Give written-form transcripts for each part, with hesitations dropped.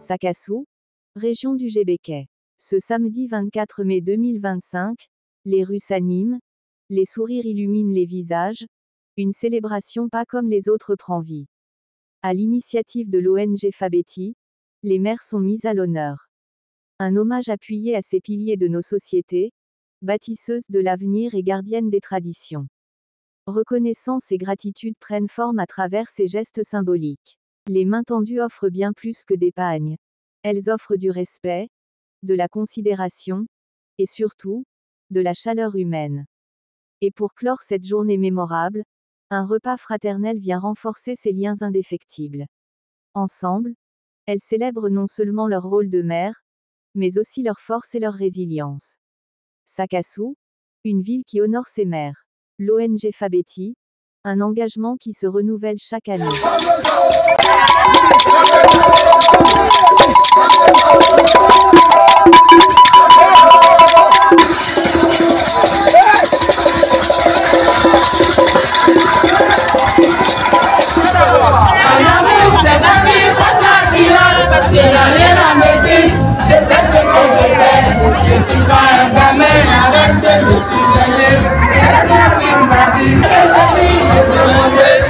Sakassou, région du Gébékay. Ce samedi 24 mai 2025, les rues s'animent, les sourires illuminent les visages, une célébration pas comme les autres prend vie. À l'initiative de l'ONG Fabeti, les mères sont mises à l'honneur. Un hommage appuyé à ces piliers de nos sociétés, bâtisseuses de l'avenir et gardiennes des traditions. Reconnaissance et gratitude prennent forme à travers ces gestes symboliques. Les mains tendues offrent bien plus que des pagnes. Elles offrent du respect, de la considération, et surtout, de la chaleur humaine. Et pour clore cette journée mémorable, un repas fraternel vient renforcer ces liens indéfectibles. Ensemble, elles célèbrent non seulement leur rôle de mère, mais aussi leur force et leur résilience. Sakassou, une ville qui honore ses mères. L'ONG Fabeti, un engagement qui se renouvelle chaque année. Je suis pas un gamin, arrête de me soulever. Laisse-moi vivre ma vie.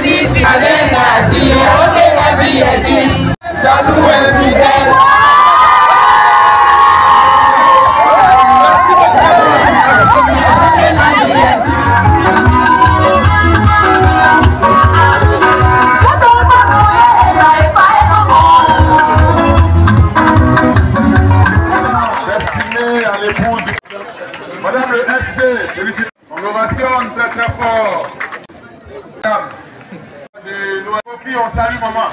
Si tu avais la vie, la vie est dure. Jaloux et fidèle. Madame le SG, félicitations. On ovationne très très fort. De nos filles, on salue maman.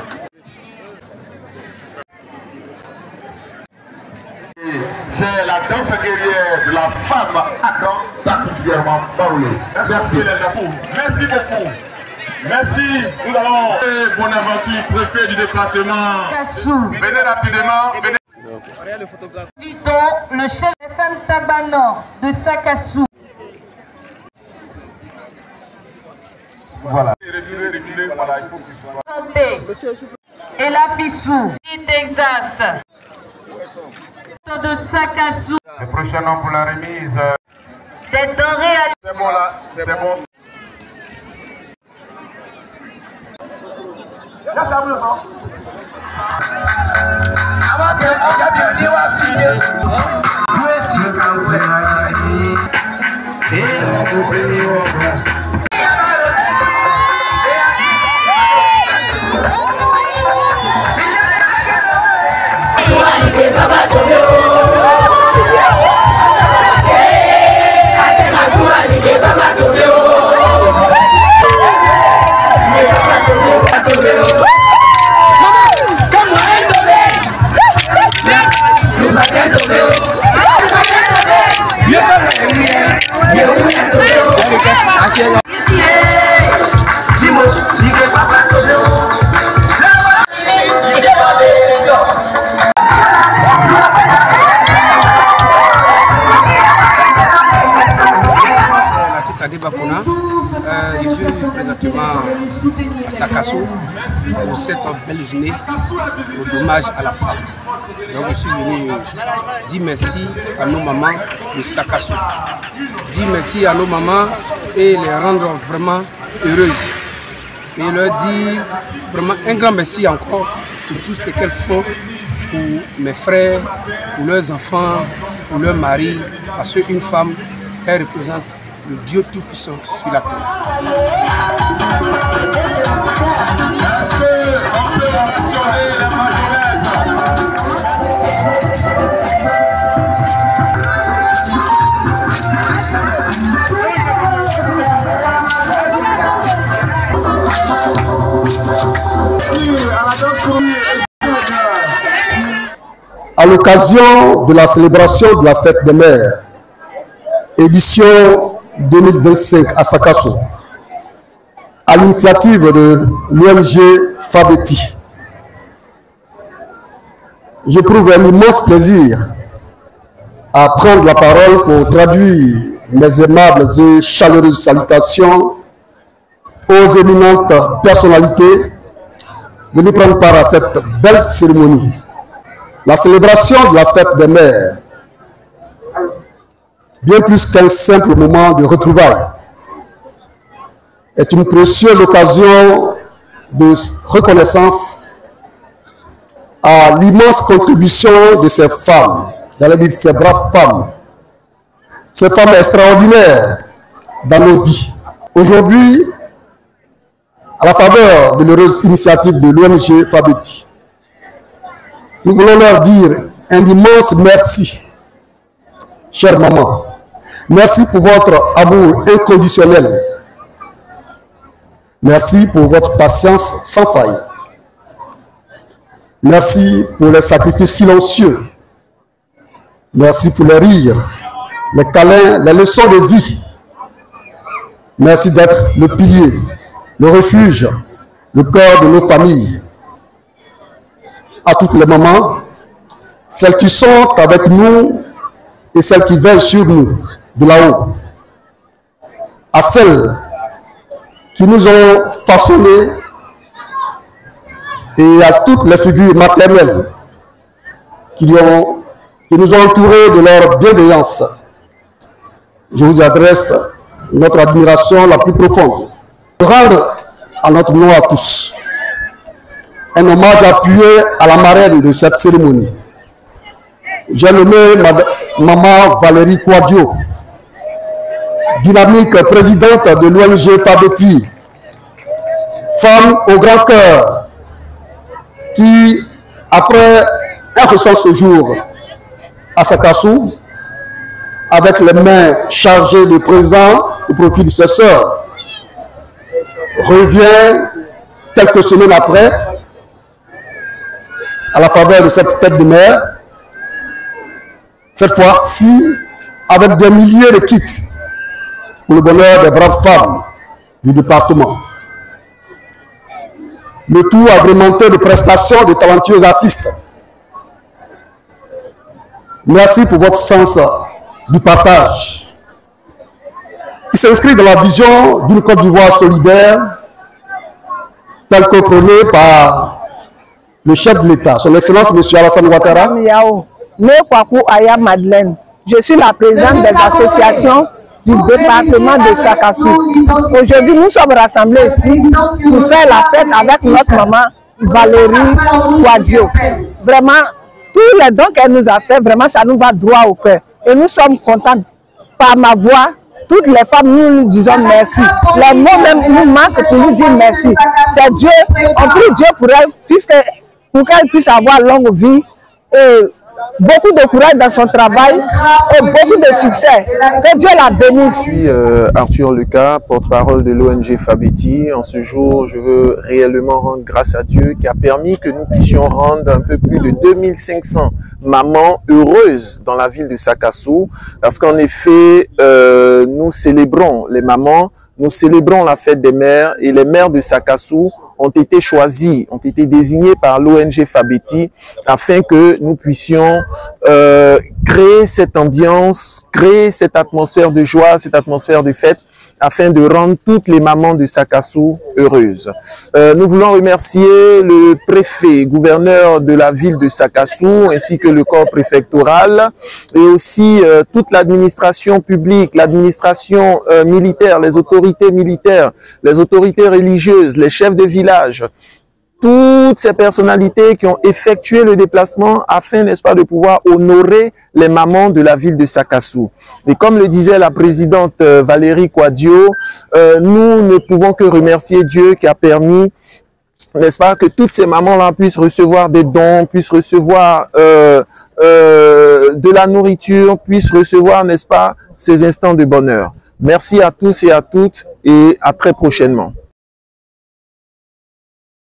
C'est la danse guerrière de la femme à Caen, particulièrement Baoulé. Merci les amours. Merci beaucoup. Merci. Nous allons Bonaventure, préfet du département. Sakassou. Venez rapidement. Venez. Invitons le chef des femmes Tabanor de Sakassou. Voilà. Reculez, voilà, il faut que ce soit. Santé. Et la Fissou. Texas. De Sakassou. Le prochain nom pour la remise. Des denrées à C'est bon là, c'est bon. Là, c'est à vous le sang. Je suis présentement à Sakassou pour cette belle journée d'hommage à la femme. Donc je suis venu dire merci à nos mamans de Sakassou. Dire merci à nos mamans et les rendre vraiment heureuses. Et leur dire vraiment un grand merci encore pour tout ce qu'elles font pour mes frères, pour leurs enfants, pour leurs maris. Parce qu'une femme, elle représente le Dieu Tout-Puissant sur la terre. Est-ce qu'on peut rationner les marionnettes? À l'occasion de la célébration de la fête des mères, édition 2025 à Sakassou, à l'initiative de l'ONG Fabeti, j'éprouve un immense plaisir à prendre la parole pour traduire mes aimables et chaleureuses salutations aux éminentes personnalités venues prendre part à cette belle cérémonie. La célébration de la fête des mères, bien plus qu'un simple moment de retrouvailles, est une précieuse occasion de reconnaissance à l'immense contribution de ces femmes, j'allais dire ces braves femmes, ces femmes extraordinaires dans nos vies. Aujourd'hui, à la faveur de l'heureuse initiative de l'ONG Fabeti, nous voulons leur dire un immense merci, chère maman. Merci pour votre amour inconditionnel. Merci pour votre patience sans faille. Merci pour les sacrifices silencieux. Merci pour les rires, les câlins, les leçons de vie. Merci d'être le pilier, le refuge, le cœur de nos familles. À toutes les mamans, celles qui sont avec nous et celles qui veillent sur nous de là-haut. À celles qui nous ont façonnés et à toutes les figures maternelles qui nous ont entourés de leur bienveillance. Je vous adresse notre admiration la plus profonde. Rendre à notre nom à tous un hommage appuyé à la marraine de cette cérémonie. J'ai nommé Maman Valérie Kouadio, dynamique présidente de l'ONG Fabeti, femme au grand cœur, qui, après un récent séjour à Sakassou, avec les mains chargées de présents au profit de ses sœurs, revient quelques semaines après, à la faveur de cette fête de mère, cette fois-ci avec des milliers de kits pour le bonheur des braves femmes du département. Le tout agrémenté de prestations de talentueux artistes. Merci pour votre sens du partage, qui s'inscrit dans la vision d'une Côte d'Ivoire solidaire, telle que prônée par le chef de l'État, son Excellence M. Alassane Ouattara. Madeleine. Je suis la présidente des associations du département de Sakassou. Aujourd'hui, nous sommes rassemblés ici pour faire la fête avec notre maman Valérie Kouadio. Vraiment, tous les dons qu'elle nous a fait, vraiment, ça nous va droit au cœur. Et nous sommes contents. Par ma voix, toutes les femmes, nous disons merci. Les mots même nous manquent pour nous dire merci. C'est Dieu, on prie Dieu pour elle, pour qu'elle puisse avoir longue vie et beaucoup de courage dans son travail et beaucoup de succès. Que Dieu la bénisse. Je suis Arthur Lucas, porte-parole de l'ONG Fabeti. En ce jour, je veux réellement rendre grâce à Dieu qui a permis que nous puissions rendre un peu plus de 2500 mamans heureuses dans la ville de Sakassou. Parce qu'en effet, nous célébrons les mamans, nous célébrons la fête des mères et les mères de Sakassou ont été choisies, ont été désignées par l'ONG Fabeti afin que nous puissions créer cette ambiance, créer cette atmosphère de joie, cette atmosphère de fête, afin de rendre toutes les mamans de Sakassou heureuses. Nous voulons remercier le préfet, gouverneur de la ville de Sakassou, ainsi que le corps préfectoral, et aussi toute l'administration publique, l'administration militaire, les autorités militaires, les autorités religieuses, les chefs de village, toutes ces personnalités qui ont effectué le déplacement afin, n'est-ce pas, de pouvoir honorer les mamans de la ville de Sakassou. Et comme le disait la présidente Valérie Kouadio, nous ne pouvons que remercier Dieu qui a permis, n'est-ce pas, que toutes ces mamans-là puissent recevoir des dons, puissent recevoir de la nourriture, puissent recevoir, n'est-ce pas, ces instants de bonheur. Merci à tous et à toutes et à très prochainement.